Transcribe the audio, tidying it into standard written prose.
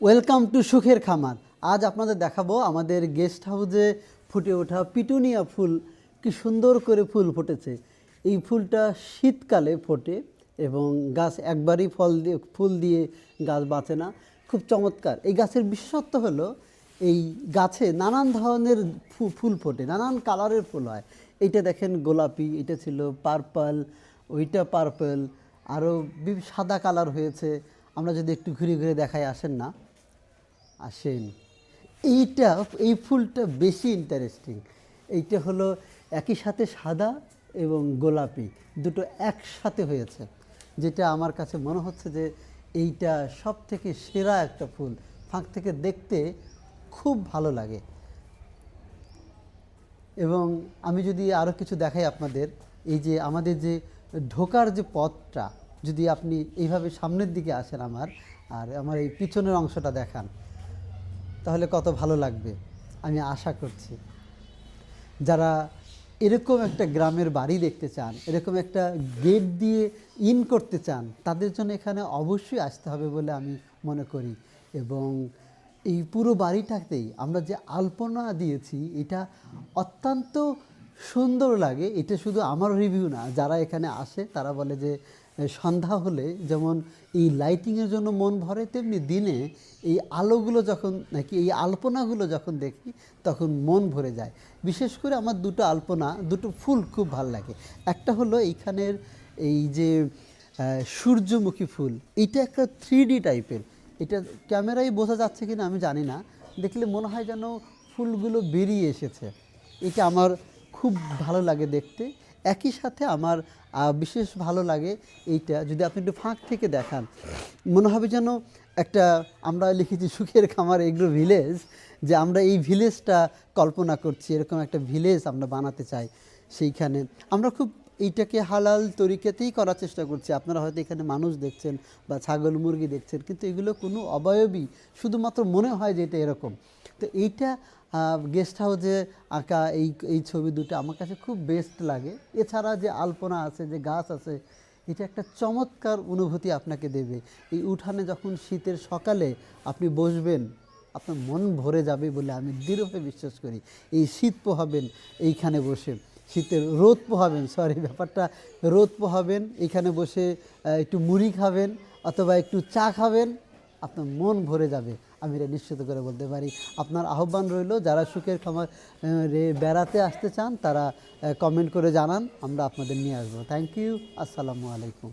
Welcome to সুখের খামার। আজ আপনাদের দেখাবো আমাদের গেস্ট হাউসে ফুটে ওঠা পিটুনিয়া ফুল। কি সুন্দর করে ফুল ফুটেছে। এই ফুলটা শীতকালে ফোটে এবং গাছ একবারই ফুল দিয়ে গাছ বাঁচে না। খুব চমৎকার। এই গাছের বিশেষত্ব হলো এই গাছে নানান ধরনের ফুল ফোটে, নানান কালারের ফুল হয়। এইটা দেখেন গোলাপি, এটা ছিল পার্পল, ওইটা পার্পল, আরও সাদা কালার হয়েছে। আমরা যদি একটু ঘুরে ঘুরে দেখাই, আসেন না? আসেন। এই ফুলটা বেশি ইন্টারেস্টিং। এইটা হলো একই সাথে সাদা এবং গোলাপি দুটো একসাথে হয়েছে, যেটা আমার কাছে মনে হচ্ছে যে এইটা সব থেকে সেরা একটা ফুল। ফাঁক থেকে দেখতে খুব ভালো লাগে। এবং আমি যদি আরও কিছু দেখাই আপনাদের, এই যে আমাদের যে ঢোকার যে পথটা, যদি আপনি এইভাবে সামনের দিকে আসেন আর আমার এই পিছনের অংশটা দেখান, তাহলে কত ভালো লাগবে আমি আশা করছি। যারা এরকম একটা গ্রামের বাড়ি দেখতে চান, এরকম একটা গেট দিয়ে ইন করতে চান, তাদের জন্য এখানে অবশ্যই আসতে হবে বলে আমি মনে করি। এবং এই পুরো বাড়িটাতেই আমরা যে আলপনা দিয়েছি, এটা অত্যন্ত সুন্দর লাগে। এটা শুধু আমার রিভিউ না, যারা এখানে আসে তারা বলে যে সন্ধ্যা হলে যেমন এই লাইটিংয়ের জন্য মন ভরে, তেমনি দিনে এই আলোগুলো যখন নাকি এই আলপনাগুলো যখন দেখি তখন মন ভরে যায়। বিশেষ করে আমার দুটো ফুল খুব ভালো লাগে। একটা হলো এইখানের এই যে সূর্যমুখী ফুল, এটা একটা 3D টাইপের। এটা ক্যামেরায় বোঝা যাচ্ছে কিনা আমি জানি না, দেখলে মনে হয় যেন ফুলগুলো বেরিয়ে এসেছে। এটা আমার খুব ভালো লাগে দেখতে। একই সাথে আমার বিশেষ ভালো লাগে এইটা, যদি আপনি একটু ফাঁক থেকে দেখান, মনে হবে যেন একটা, আমরা লিখেছি সুখের খামার এগ্রো ভিলেজ, যে আমরা এই ভিলেজটা কল্পনা করছি, এরকম একটা ভিলেজ আমরা বানাতে চাই। সেইখানে আমরা খুব এইটাকে হালাল তরিকাতেই করার চেষ্টা করছি। আপনারা হয়তো এখানে মানুষ দেখছেন বা ছাগল মুরগি দেখছেন, কিন্তু এগুলো কোনো অবয়বই, শুধুমাত্র মনে হয় যে এটা এরকম। তো এইটা গেস্ট হাউসে আঁকা এই ছবি দুটো আমার কাছে খুব বেস্ট লাগে। এছাড়া যে আলপনা আছে, যে গাছ আছে, এটা একটা চমৎকার অনুভূতি আপনাকে দেবে। এই উঠানে যখন শীতের সকালে আপনি বসবেন, আপনার মন ভরে যাবে বলে আমি দৃঢ়ভাবে বিশ্বাস করি। এই শীত পোহাবেন এইখানে বসে, শীতের রোদ পোহাবেন, ব্যাপারটা রোদ পোহাবেন এইখানে বসে, একটু মুড়ি খাবেন অথবা একটু চা খাবেন, আপনার মন ভরে যাবে। আমি এটা নিশ্চিত করে বলতে পারি। আপনার আহ্বান রইল, যারা সুখের খামারে বেড়াতে আসতে চান তারা কমেন্ট করে জানান, আমরা আপনাদের নিয়ে আসবো। Thank you. আসসালামু আলাইকুম।